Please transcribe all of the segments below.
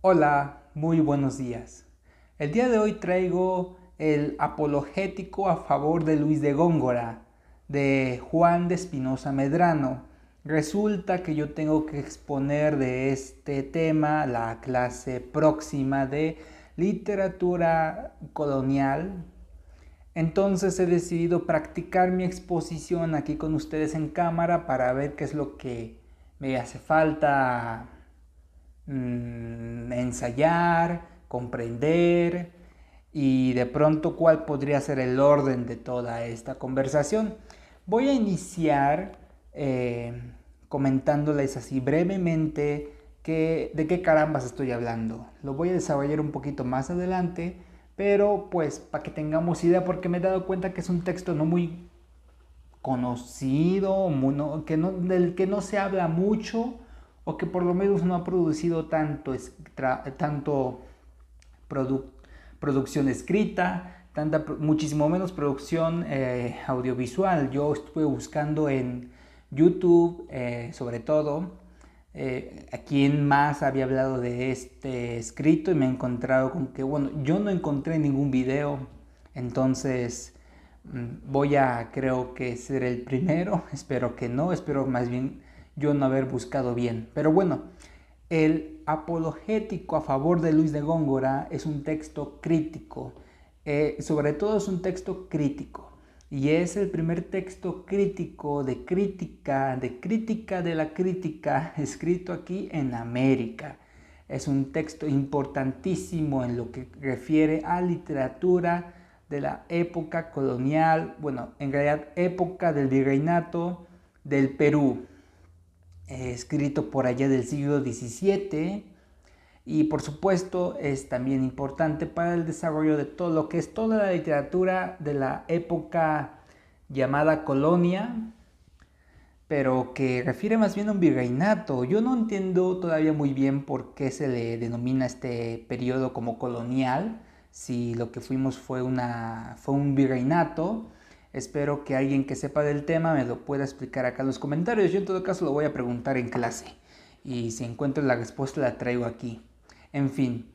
Hola, muy buenos días. El día de hoy traigo el apologético a favor de Luis de Góngora, de Juan de Espinosa Medrano. Resulta que yo tengo que exponer de este tema la clase próxima de literatura colonial. Entonces he decidido practicar mi exposición aquí con ustedes en cámara para ver qué es lo que me hace falta ensayar, comprender y de pronto cuál podría ser el orden de toda esta conversación. Voy a iniciar comentándoles así brevemente de qué carambas estoy hablando. Lo voy a desarrollar un poquito más adelante, pero pues para que tengamos idea, porque me he dado cuenta que es un texto no muy conocido, del que no se habla mucho o que por lo menos no ha producido tanto produ producción escrita, muchísimo menos producción audiovisual. Yo estuve buscando en YouTube, sobre todo, a quién más había hablado de este escrito y me he encontrado con que, bueno, yo no encontré ningún video, entonces voy a, creo que ser el primero, espero que no, espero más bien yo no haber buscado bien. Pero bueno, el apologético a favor de Luis de Góngora es un texto crítico, sobre todo es un texto crítico. Y es el primer texto crítico de crítica de la crítica, escrito aquí en América. Es un texto importantísimo en lo que refiere a literatura de la época colonial, bueno, en realidad época del virreinato del Perú, escrito por allá del siglo XVII, y por supuesto es también importante para el desarrollo de todo lo que es toda la literatura de la época llamada colonia, pero que refiere más bien a un virreinato. Yo no entiendo todavía muy bien por qué se le denomina este periodo como colonial, si lo que fuimos fue un virreinato. Espero que alguien que sepa del tema me lo pueda explicar acá en los comentarios. Yo en todo caso lo voy a preguntar en clase y si encuentro la respuesta la traigo aquí. En fin,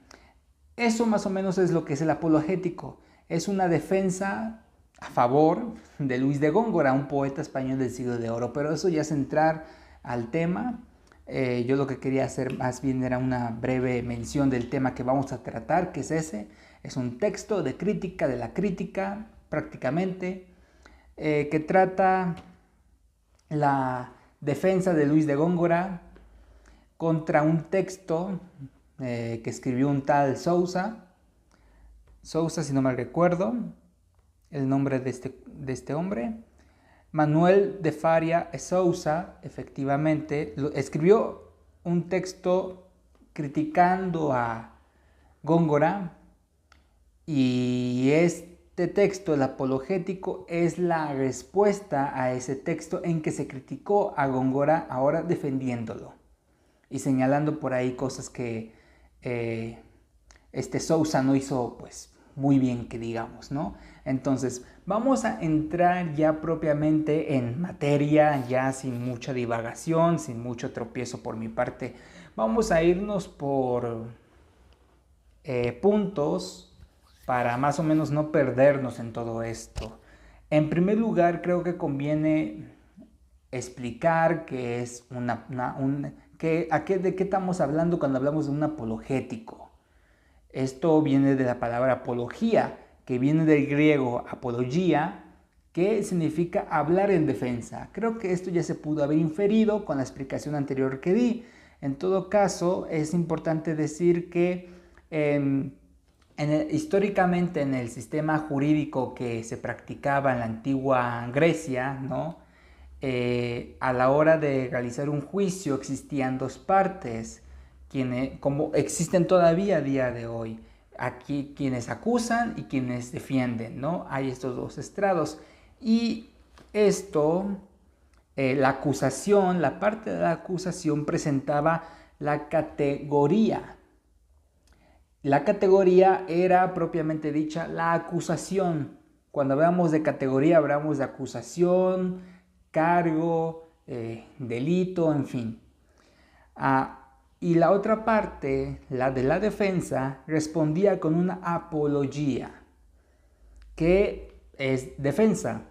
eso más o menos es lo que es el apologético. Es una defensa a favor de Luis de Góngora, un poeta español del siglo de oro. Pero eso ya es entrar al tema. Yo lo que quería hacer más bien era una breve mención del tema que vamos a tratar, que es ese. Es un texto de crítica de la crítica, prácticamente, que trata la defensa de Luis de Góngora contra un texto que escribió un tal Sousa, si no mal recuerdo, el nombre de este hombre. Manuel de Faria e Sousa, efectivamente, escribió un texto criticando a Góngora, y este texto, el apologético, es la respuesta a ese texto en que se criticó a Góngora, ahora defendiéndolo y señalando por ahí cosas que este Sousa no hizo pues muy bien, que digamos, ¿no? Entonces vamos a entrar ya propiamente en materia, ya sin mucha divagación, sin mucho tropiezo por mi parte. Vamos a irnos por puntos para más o menos no perdernos en todo esto. En primer lugar, creo que conviene explicar qué es de qué estamos hablando cuando hablamos de un apologético. Esto viene de la palabra apología, que viene del griego apología, que significa hablar en defensa. Creo que esto ya se pudo haber inferido con la explicación anterior que di. En todo caso, es importante decir que históricamente en el sistema jurídico que se practicaba en la antigua Grecia, ¿no? A la hora de realizar un juicio existían dos partes, como existen todavía a día de hoy. Aquí quienes acusan y quienes defienden, ¿no? Hay estos dos estrados. Y esto, la acusación, la parte de la acusación presentaba la categoría. La categoría era propiamente dicha la acusación. Cuando hablamos de categoría, hablamos de acusación, cargo, delito, en fin. Y la otra parte, la de la defensa, respondía con una apología, que es defensa.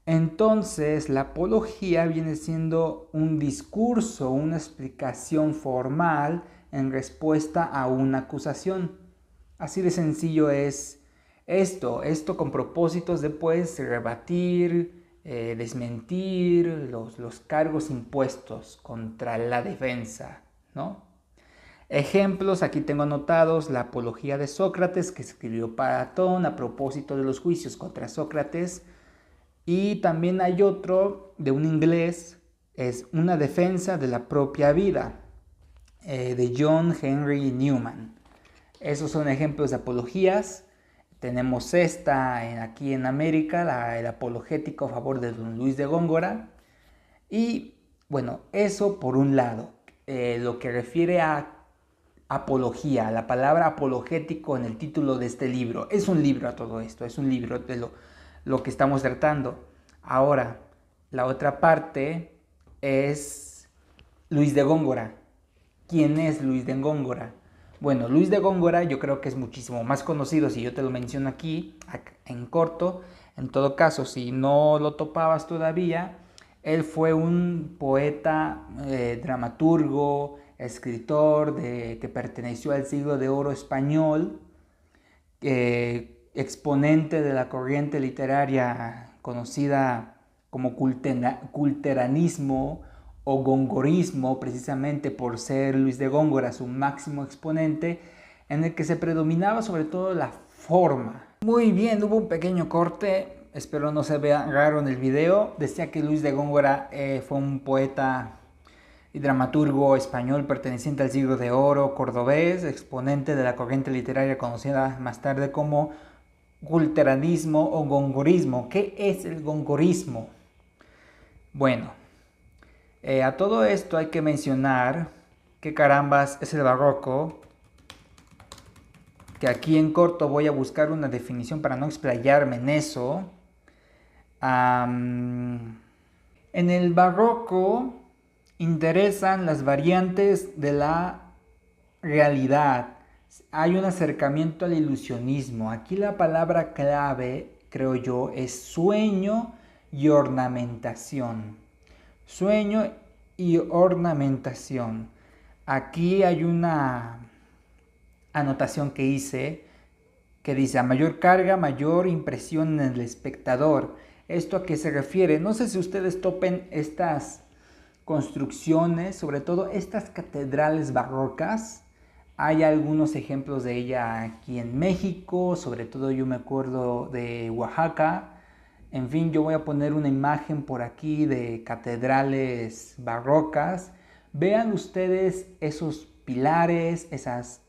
Entonces, la apología viene siendo un discurso, una explicación formal en respuesta a una acusación. Así de sencillo es esto con propósitos de pues rebatir, desmentir los cargos impuestos contra la defensa, ¿no? Ejemplos, aquí tengo anotados la apología de Sócrates que escribió Platón a propósito de los juicios contra Sócrates, y también hay otro de un inglés, es una defensa de la propia vida, de John Henry Newman. Esos son ejemplos de apologías. Tenemos aquí en América, el apologético a favor de don Luis de Góngora. Y bueno, eso por un lado, lo que refiere a apología, la palabra apologético en el título de este libro. Es un libro a todo esto, es un libro de lo que estamos tratando. Ahora, la otra parte es Luis de Góngora. ¿Quién es Luis de Góngora? Bueno, Luis de Góngora yo creo que es muchísimo más conocido si yo te lo menciono aquí en corto. En todo caso, si no lo topabas todavía, él fue un poeta, dramaturgo, escritor que perteneció al siglo de oro español, exponente de la corriente literaria conocida como culteranismo o gongorismo, precisamente por ser Luis de Góngora su máximo exponente, en el que se predominaba sobre todo la forma. Muy bien, hubo un pequeño corte, espero no se vea raro en el video. Decía que Luis de Góngora fue un poeta y dramaturgo español perteneciente al siglo de oro cordobés, exponente de la corriente literaria conocida más tarde como culteranismo o gongorismo. ¿Qué es el gongorismo? Bueno, a todo esto hay que mencionar qué carambas es el barroco, que aquí en corto voy a buscar una definición para no explayarme en eso. En el barroco interesan las variantes de la realidad. Hay un acercamiento al ilusionismo. Aquí la palabra clave, creo yo, es sueño y ornamentación. Sueño y ornamentación. Aquí hay una anotación que hice que dice: a mayor carga, mayor impresión en el espectador. ¿Esto a qué se refiere? No sé si ustedes topen estas construcciones, sobre todo estas catedrales barrocas. Hay algunos ejemplos de ella aquí en México, sobre todo yo me acuerdo de Oaxaca. En fin, yo voy a poner una imagen por aquí de catedrales barrocas. Vean ustedes esos pilares, esas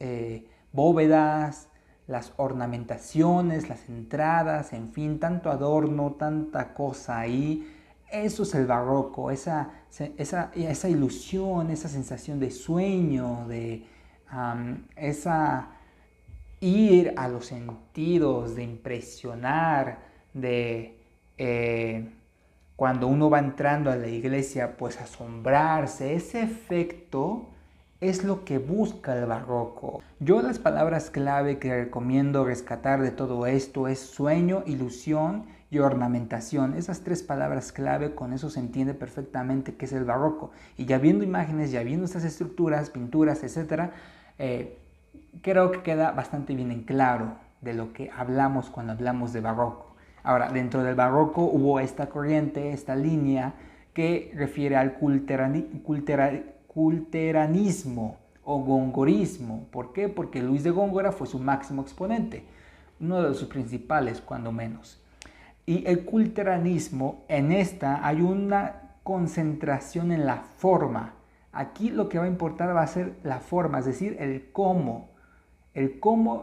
bóvedas, las ornamentaciones, las entradas, en fin, tanto adorno, tanta cosa ahí. Eso es el barroco, esa ilusión, esa sensación de sueño, de esa ir a los sentidos, de impresionar, de cuando uno va entrando a la iglesia, pues asombrarse. Ese efecto es lo que busca el barroco. Yo las palabras clave que recomiendo rescatar de todo esto es sueño, ilusión y ornamentación. Esas tres palabras clave, con eso se entiende perfectamente qué es el barroco. Y ya viendo imágenes, ya viendo estas estructuras, pinturas, etc., creo que queda bastante bien en claro de lo que hablamos cuando hablamos de barroco. Ahora, dentro del barroco hubo esta corriente, esta línea que refiere al culteranismo o gongorismo. ¿Por qué? Porque Luis de Góngora fue su máximo exponente, uno de sus principales, cuando menos. Y el culteranismo, en esta hay una concentración en la forma. Aquí lo que va a importar va a ser la forma, es decir, el cómo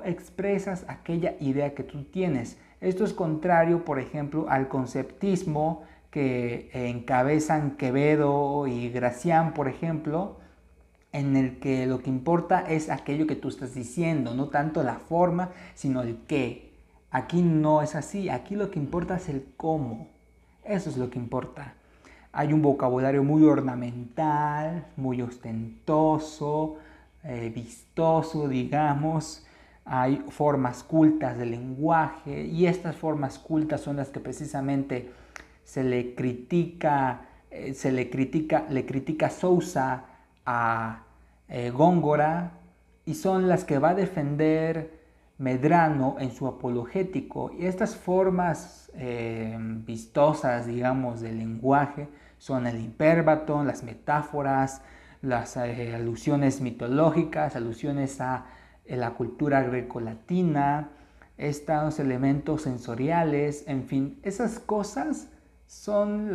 expresas aquella idea que tú tienes. Esto es contrario, por ejemplo, al conceptismo que encabezan Quevedo y Gracián, por ejemplo, en el que lo que importa es aquello que tú estás diciendo, no tanto la forma, sino el qué. Aquí no es así, aquí lo que importa es el cómo. Eso es lo que importa. Hay un vocabulario muy ornamental, muy ostentoso, vistoso, digamos. Hay formas cultas del lenguaje y estas formas cultas son las que precisamente se le critica, le critica Sousa a Góngora, y son las que va a defender Medrano en su apologético. Y estas formas vistosas, digamos, del lenguaje son el imperbaton, las metáforas, las alusiones mitológicas, alusiones a la cultura grecolatina, estos elementos sensoriales, en fin, esas cosas son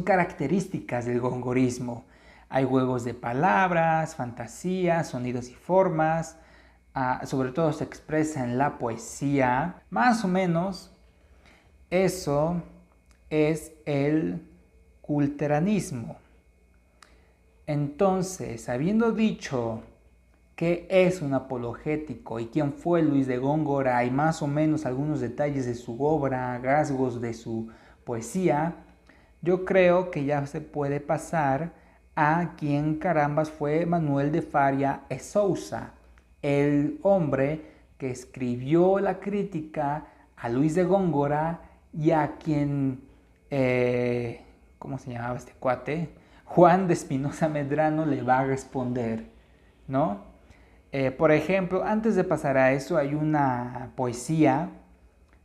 características del gongorismo. Hay juegos de palabras, fantasías, sonidos y formas. Sobre todo se expresa en la poesía. Más o menos eso es el culteranismo. Entonces, habiendo dicho qué es un apologético y quién fue Luis de Góngora y más o menos algunos detalles de su obra, rasgos de su poesía, yo creo que ya se puede pasar a quién carambas fue Manuel de Faria e Sousa, el hombre que escribió la crítica a Luis de Góngora y a quien, ¿cómo se llamaba este cuate? Juan de Espinosa Medrano le va a responder, ¿no? Por ejemplo, antes de pasar a eso, hay una poesía,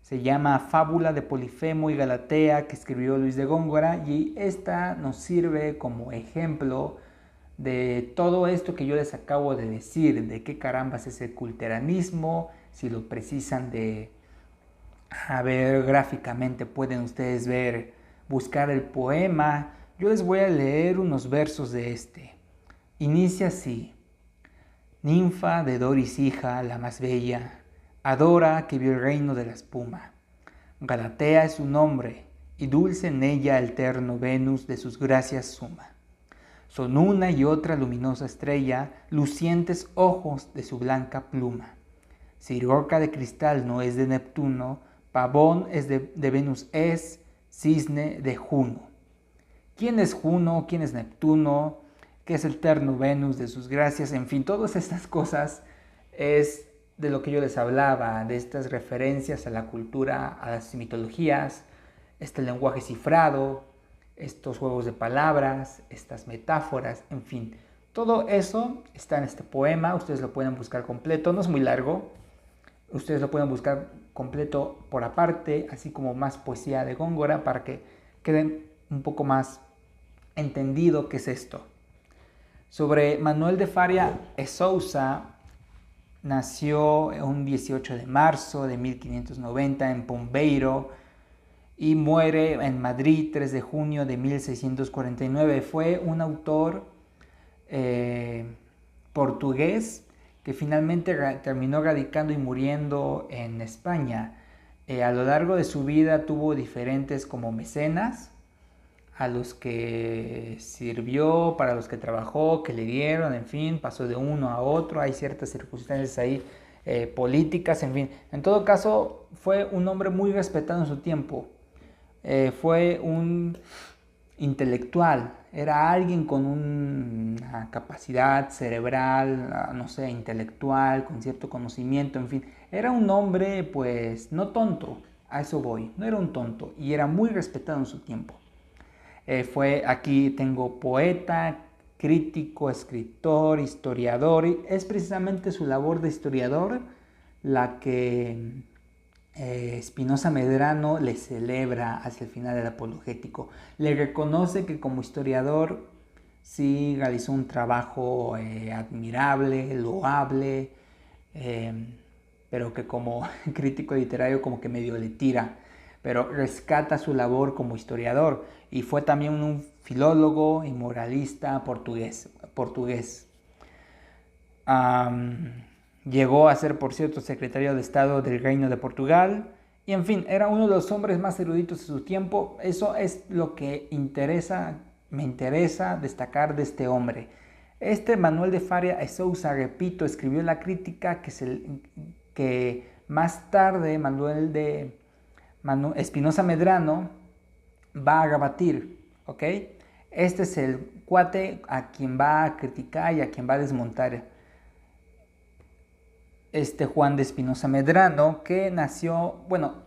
se llama Fábula de Polifemo y Galatea, que escribió Luis de Góngora, y esta nos sirve como ejemplo de todo esto que yo les acabo de decir, de qué carambas es el culteranismo. Si lo precisan de ver gráficamente, pueden ustedes ver, buscar el poema. Yo les voy a leer unos versos de este. Inicia así: ninfa de Doris hija, la más bella, adora que vio el reino de la espuma. Galatea es su nombre, y dulce en ella el terno Venus de sus gracias suma. Son una y otra luminosa estrella, lucientes ojos de su blanca pluma. Siroca de cristal no es de Neptuno, Pavón es de Venus es, cisne de Juno. ¿Quién es Juno? ¿Quién es Neptuno? ¿Qué es el terno Venus de sus gracias? En fin, todas estas cosas es de lo que yo les hablaba, de estas referencias a la cultura, a las mitologías, este lenguaje cifrado, estos juegos de palabras, estas metáforas, en fin. Todo eso está en este poema, ustedes lo pueden buscar completo, no es muy largo, ustedes lo pueden buscar completo por aparte, así como más poesía de Góngora, para que queden un poco más entendido qué es esto. Sobre Manuel de Faria e Sousa, nació un 18 de marzo de 1590 en Pombeiro y muere en Madrid 3 de junio de 1649. Fue un autor portugués que finalmente terminó radicando y muriendo en España. A lo largo de su vida tuvo diferentes como mecenas, a los que sirvió, para los que trabajó, que le dieron, en fin, pasó de uno a otro. Hay ciertas circunstancias ahí políticas, en fin. En todo caso, fue un hombre muy respetado en su tiempo. Fue un intelectual, era alguien con una capacidad cerebral, no sé, intelectual, con cierto conocimiento, en fin. Era un hombre, pues, no tonto, a eso voy, no era un tonto, y era muy respetado en su tiempo. Aquí tengo poeta, crítico, escritor, historiador, y es precisamente su labor de historiador la que Espinosa Medrano le celebra hacia el final del apologético. Le reconoce que como historiador sí realizó un trabajo admirable, loable, pero que como crítico literario como que medio le tira, pero rescata su labor como historiador, y fue también un filólogo y moralista portugués. Llegó a ser, por cierto, secretario de Estado del Reino de Portugal, y en fin, era uno de los hombres más eruditos de su tiempo. Eso es lo que me interesa destacar de este hombre. Manuel de Faria e Sousa, repito, escribió la crítica que más tarde Espinosa Medrano va a rebatir, ¿ok? Este es el cuate a quien va a criticar y a quien va a desmontar este Juan de Espinosa Medrano, que nació, bueno,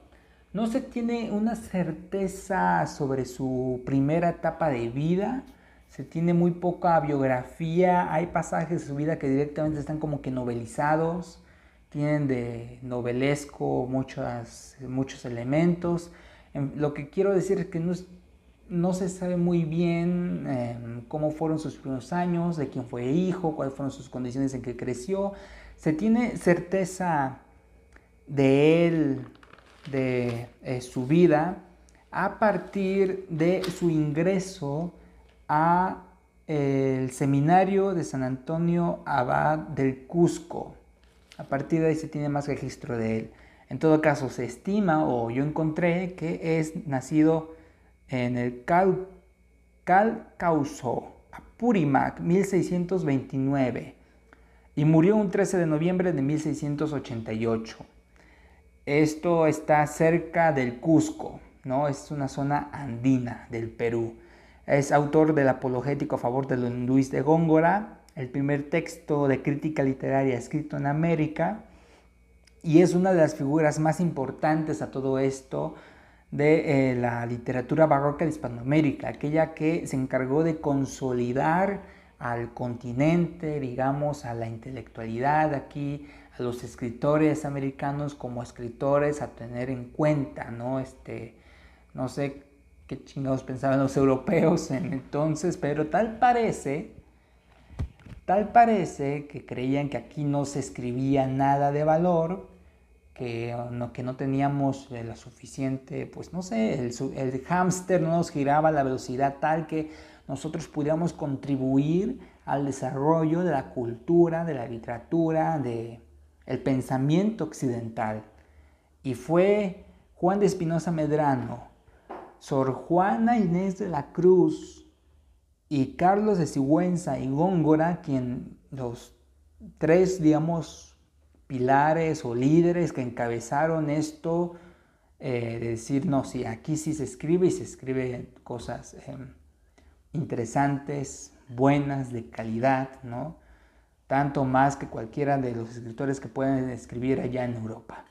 no se tiene una certeza sobre su primera etapa de vida, se tiene muy poca biografía, hay pasajes de su vida que directamente están como que novelizados, tienen de novelesco muchos elementos. Lo que quiero decir es que no se sabe muy bien cómo fueron sus primeros años, de quién fue hijo, cuáles fueron sus condiciones en que creció. Se tiene certeza de él, de su vida, a partir de su ingreso a el seminario de San Antonio Abad del Cusco. A partir de ahí se tiene más registro de él. En todo caso, se estima, o yo encontré, que es nacido en el Calcauso, Apurímac, 1629, y murió un 13 de noviembre de 1688. Esto está cerca del Cusco, ¿no? Es una zona andina del Perú. Es autor del Apologético a favor de don Luis de Góngora, el primer texto de crítica literaria escrito en América, y es una de las figuras más importantes a todo esto de la literatura barroca de Hispanoamérica, aquella que se encargó de consolidar al continente, digamos, a la intelectualidad aquí, a los escritores americanos como escritores a tener en cuenta, ¿no? No sé qué chingados pensaban los europeos en entonces, pero tal parece que creían que aquí no se escribía nada de valor, que no teníamos la suficiente, pues no sé, el hámster no nos giraba a la velocidad tal que nosotros pudiéramos contribuir al desarrollo de la cultura, de la literatura, del pensamiento occidental. Y fue Juan de Espinosa Medrano, Sor Juana Inés de la Cruz y Carlos de Sigüenza y Góngora, quien los tres, digamos, pilares o líderes que encabezaron esto, de decir, no, sí, aquí sí se escribe y se escribe cosas interesantes, buenas, de calidad, ¿no? Tanto más que cualquiera de los escritores que pueden escribir allá en Europa.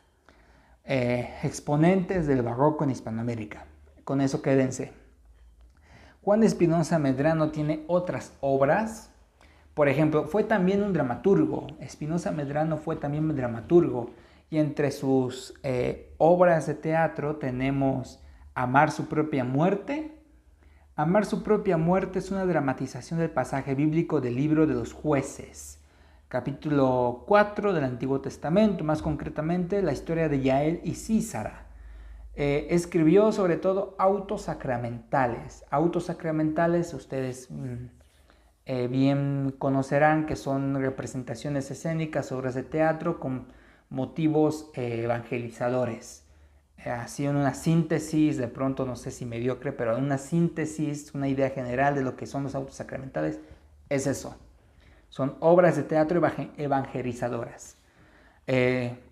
Exponentes del barroco en Hispanoamérica. Con eso quédense. Juan de Espinosa Medrano tiene otras obras. Por ejemplo, fue también un dramaturgo. Espinosa Medrano fue también un dramaturgo. Y entre sus obras de teatro tenemos Amar su propia muerte. Amar su propia muerte es una dramatización del pasaje bíblico del libro de los Jueces, capítulo 4 del Antiguo Testamento, más concretamente la historia de Yael y Sísara. Escribió sobre todo autos sacramentales. Autos sacramentales, ustedes bien conocerán que son representaciones escénicas, obras de teatro con motivos evangelizadores. Así en una síntesis, de pronto no sé si mediocre, pero una síntesis, una idea general de lo que son los autos sacramentales, es eso. Son obras de teatro evangelizadoras.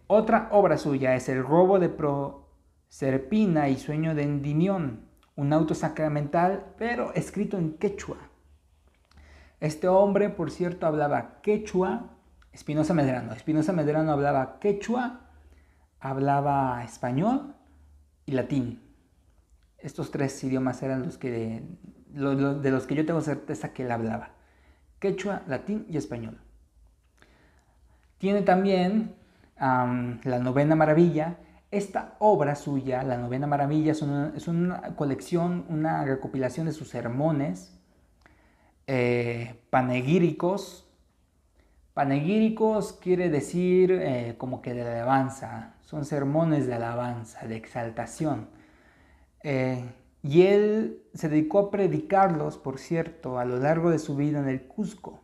Otra obra suya es El robo de Proserpina y Sueño de Endymión, un auto sacramental, pero escrito en quechua. Este hombre, por cierto, hablaba quechua. Espinosa Medrano hablaba quechua, hablaba español y latín. Estos tres idiomas eran los que de los que yo tengo certeza que él hablaba: quechua, latín y español. Tiene también La Novena Maravilla. Esta obra suya, La Novena Maravilla, es una colección, una recopilación de sus sermones panegíricos. Panegíricos quiere decir como que de alabanza, son sermones de alabanza, de exaltación. Y él se dedicó a predicarlos, por cierto, a lo largo de su vida en el Cusco.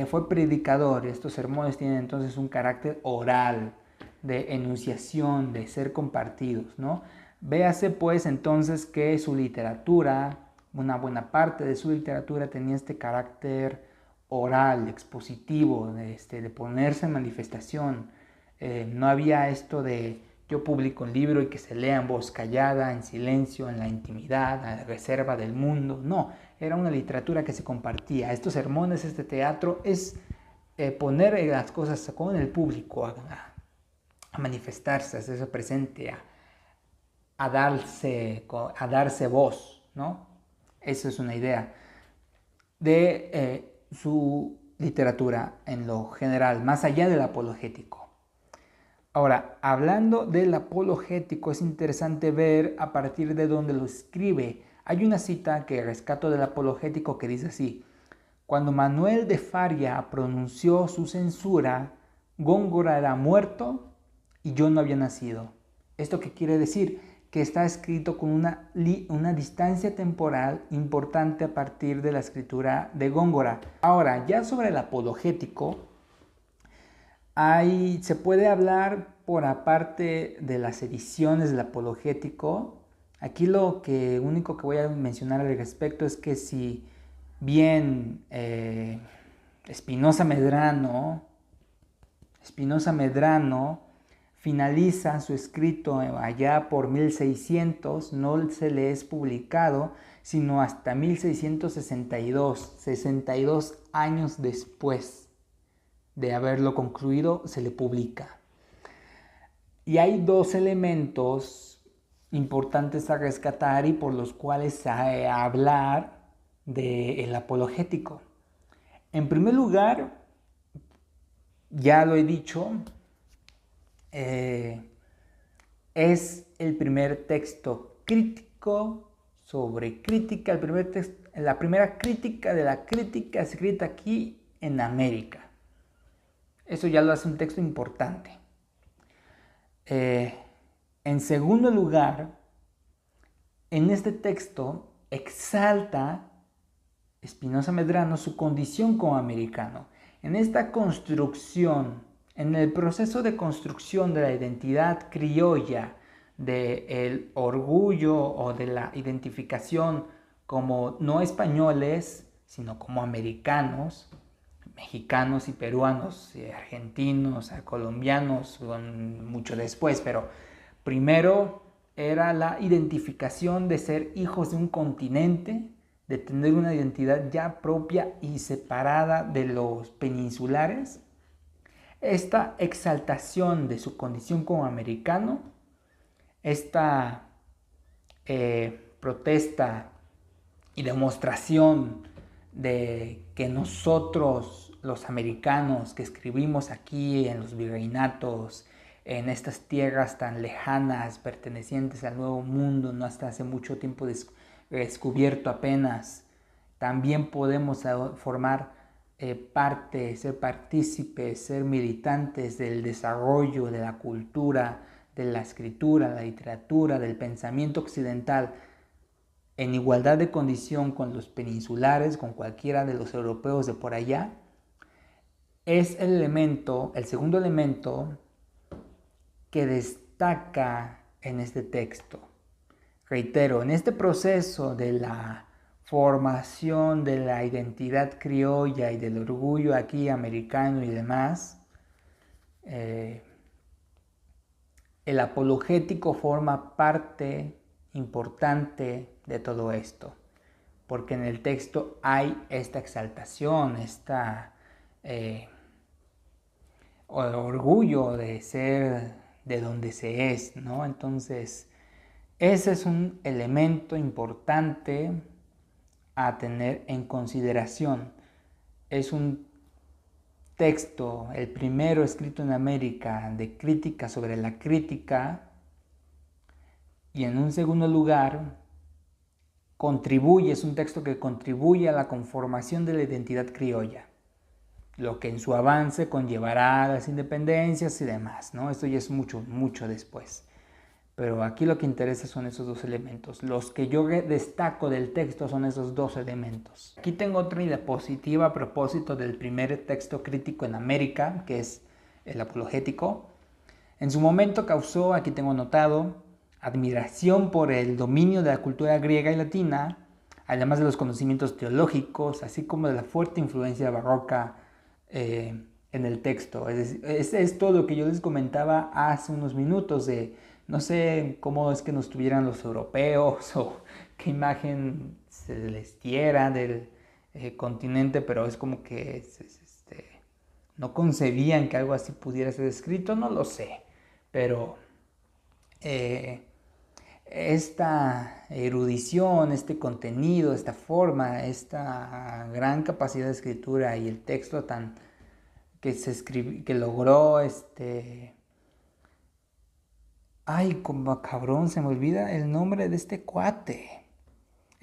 Fue predicador. Estos sermones tienen entonces un carácter oral, de enunciación, de ser compartidos, ¿no? Véase pues entonces que su literatura, una buena parte de su literatura tenía este carácter oral, expositivo, de ponerse en manifestación. No había esto de yo publico un libro y que se lea en voz callada, en silencio, en la intimidad, a la reserva del mundo. No, era una literatura que se compartía. Estos sermones, este teatro, es poner las cosas con el público, a manifestarse, a hacerse presente, a darse voz, ¿no? Eso es una idea de su literatura en lo general, más allá del apologético. Ahora, hablando del apologético, es interesante ver a partir de dónde lo escribe. Hay una cita que rescato del apologético que dice así: cuando Manuel de Faria pronunció su censura, Góngora era muerto y yo no había nacido. ¿Esto qué quiere decir? Que está escrito con una distancia temporal importante a partir de la escritura de Góngora. Ahora, ya sobre el apologético, se puede hablar por aparte de las ediciones del apologético. Aquí lo único que voy a mencionar al respecto es que si bien Spinoza Medrano finaliza su escrito allá por 1600, no se le es publicado sino hasta 1662, 62 años después de haberlo concluido, se le publica. Y hay dos elementos importantes a rescatar y por los cuales a hablar del apologético. En primer lugar, ya lo he dicho, es el primer texto crítico sobre crítica, la primera crítica de la crítica escrita aquí en América. Eso ya lo hace un texto importante. En segundo lugar, en este texto exalta Spinoza Medrano su condición como americano. En esta construcción, en el proceso de construcción de la identidad criolla, del orgullo o de la identificación como no españoles, sino como americanos, mexicanos y peruanos, argentinos, colombianos, mucho después, pero primero era la identificación de ser hijos de un continente, de tener una identidad ya propia y separada de los peninsulares. Esta exaltación de su condición como americano, esta protesta y demostración de que nosotros, los americanos que escribimos aquí en los virreinatos, en estas tierras tan lejanas pertenecientes al Nuevo Mundo, no hasta hace mucho tiempo descubierto apenas, también podemos formar parte, ser partícipes, ser militantes del desarrollo de la cultura, de la escritura, la literatura, del pensamiento occidental, en igualdad de condición con los peninsulares, con cualquiera de los europeos de por allá, es el segundo elemento que destaca en este texto. Reitero, en este proceso de la formación de la identidad criolla y del orgullo aquí americano y demás, el apologético forma parte importante de todo esto, porque en el texto hay esta exaltación, orgullo de ser de donde se es, ¿no? Entonces, ese es un elemento importante a tener en consideración. Es un texto, el primero escrito en América, de crítica sobre la crítica, y en un segundo lugar, es un texto que contribuye a la conformación de la identidad criolla, lo que en su avance conllevará a las independencias y demás, ¿no? Esto ya es mucho, mucho después. Pero aquí lo que interesa son esos dos elementos. Los que yo destaco del texto son esos dos elementos. Aquí tengo otra diapositiva a propósito del primer texto crítico en América, que es el apologético. En su momento causó, aquí tengo anotado, admiración por el dominio de la cultura griega y latina, además de los conocimientos teológicos, así como de la fuerte influencia barroca en el texto. Es esto lo que yo les comentaba hace unos minutos de no sé cómo es que nos tuvieran los europeos o qué imagen se les diera del continente, pero es como que no concebían que algo así pudiera ser escrito, no lo sé, pero eh, esta erudición, este contenido, esta forma, esta gran capacidad de escritura y el texto tan que logró ay, como cabrón, se me olvida el nombre de este cuate.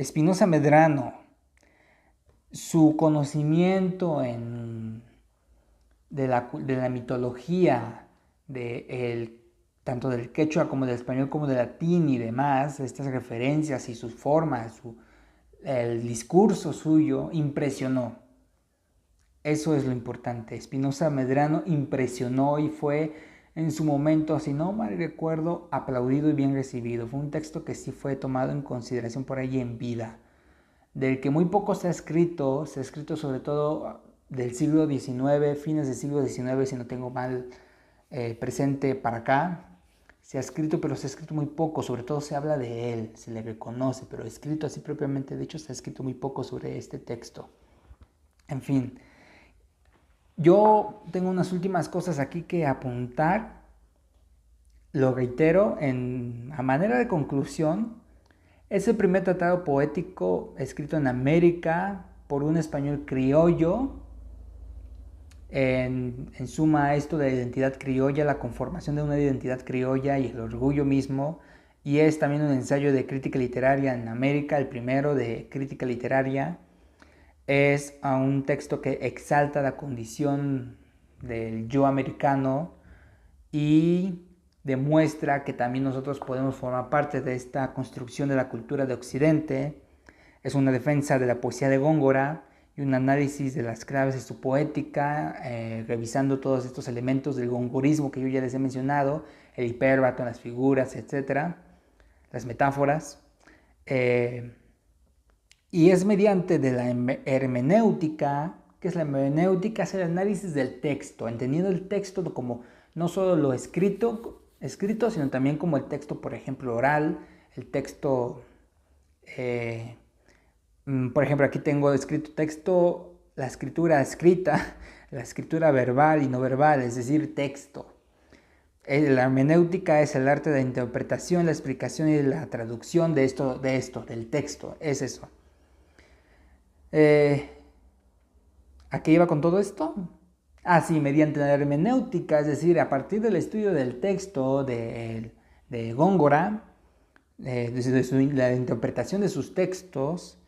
Spinoza Medrano. Su conocimiento de la mitología, tanto del quechua como del español como del latín y demás, estas referencias y sus formas, el discurso suyo impresionó. Eso es lo importante. Spinoza Medrano impresionó y fue en su momento, si no mal recuerdo, aplaudido y bien recibido. Fue un texto que sí fue tomado en consideración por ahí en vida, del que muy poco se ha escrito sobre todo del siglo XIX, fines del siglo XIX, si no tengo mal presente para acá. Se ha escrito, pero se ha escrito muy poco, sobre todo se habla de él, se le reconoce, pero escrito así propiamente, de hecho se ha escrito muy poco sobre este texto. En fin, yo tengo unas últimas cosas aquí que apuntar. Lo reitero, a manera de conclusión, es el primer tratado poético escrito en América por un español criollo. En suma, esto de la identidad criolla, la conformación de una identidad criolla y el orgullo mismo. Y es también un ensayo de crítica literaria en América, el primero de crítica literaria. Es un texto que exalta la condición del yo americano y demuestra que también nosotros podemos formar parte de esta construcción de la cultura de Occidente. Es una defensa de la poesía de Góngora y un análisis de las claves de su poética, revisando todos estos elementos del gongorismo que yo ya les he mencionado, el hipérbato, las figuras, etc., las metáforas. Y es mediante de la hermenéutica. ¿Qué es la hermenéutica? Es el análisis del texto, entendiendo el texto como no solo lo escrito, sino también como el texto, por ejemplo, oral, el texto, por ejemplo, aquí tengo escrito texto, la escritura escrita, la escritura verbal y no verbal, es decir, texto. La hermenéutica es el arte de la interpretación, la explicación y la traducción del texto, es eso. ¿A qué iba con todo esto? Sí, mediante la hermenéutica, es decir, a partir del estudio del texto de Góngora, la interpretación de sus textos,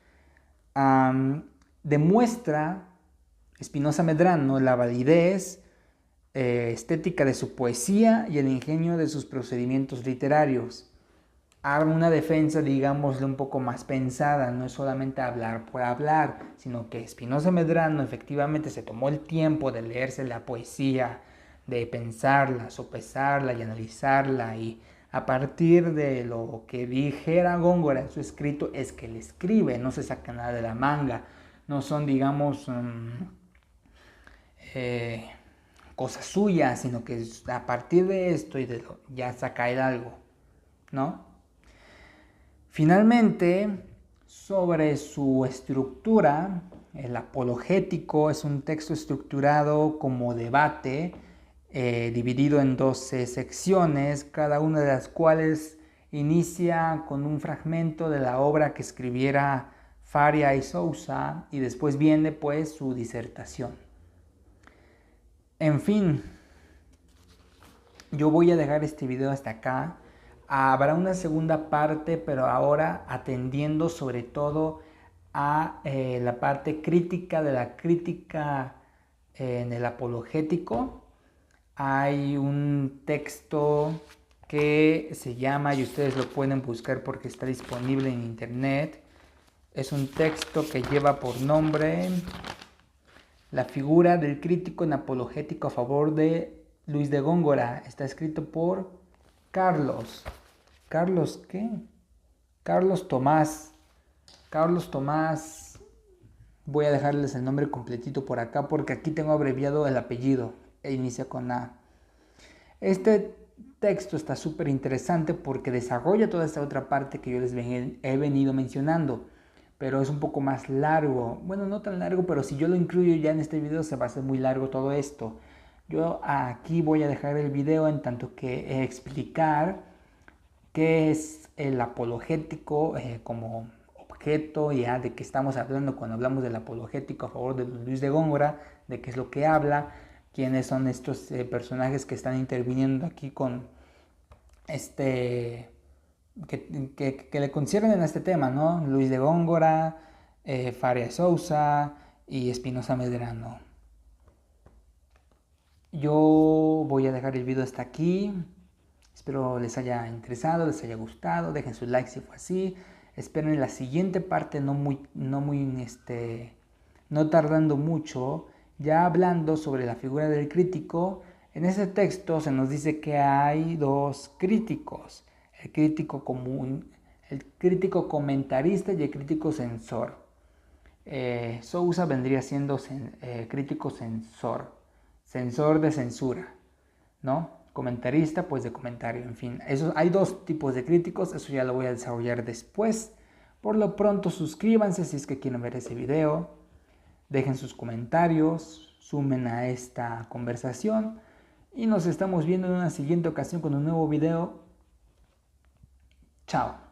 demuestra Spinoza Medrano la validez estética de su poesía y el ingenio de sus procedimientos literarios. Arma una defensa, digámosle, un poco más pensada, no es solamente hablar por hablar, sino que Spinoza Medrano efectivamente se tomó el tiempo de leerse la poesía, de pensarla, sopesarla y analizarla, y a partir de lo que dijera Góngora en su escrito es que él escribe, no se saca nada de la manga, no son, digamos, cosas suyas, sino que a partir de esto y ya saca él algo, ¿no? Finalmente, sobre su estructura, el apologético es un texto estructurado como debate, dividido en 12 secciones, cada una de las cuales inicia con un fragmento de la obra que escribiera Faria y Sousa, y después viene pues su disertación. En fin, yo voy a dejar este video hasta acá. Habrá una segunda parte, pero ahora atendiendo sobre todo a la parte crítica de la crítica en el apologético. Hay un texto que se llama, y ustedes lo pueden buscar porque está disponible en internet, es un texto que lleva por nombre La figura del crítico en apologético a favor de Luis de Góngora. Está escrito por ¿Carlos qué? Carlos Tomás Voy a dejarles el nombre completito por acá porque aquí tengo abreviado el apellido e inicia con A. Este texto está súper interesante porque desarrolla toda esta otra parte que yo les he venido mencionando, pero es un poco más largo. Bueno, no tan largo, pero si yo lo incluyo ya en este video se va a hacer muy largo todo esto. Yo aquí voy a dejar el video en tanto que explicar qué es el apologético como objeto, ya de qué estamos hablando cuando hablamos del apologético a favor de Luis de Góngora, de qué es lo que habla, quiénes son estos personajes que están interviniendo aquí con que le conciernen a este tema, ¿no? Luis de Góngora, Faria Sousa y Espinosa Medrano. Yo voy a dejar el video hasta aquí. Espero les haya interesado, les haya gustado. Dejen su like si fue así. Esperen la siguiente parte, no tardando mucho, ya hablando sobre la figura del crítico. En ese texto se nos dice que hay dos críticos, el crítico común, el crítico comentarista y el crítico censor. Sousa vendría siendo crítico censor de censura, ¿no? Comentarista, pues de comentario, en fin. Hay dos tipos de críticos, eso ya lo voy a desarrollar después. Por lo pronto suscríbanse si es que quieren ver ese video, dejen sus comentarios, sumen a esta conversación y nos estamos viendo en una siguiente ocasión con un nuevo video. Chao.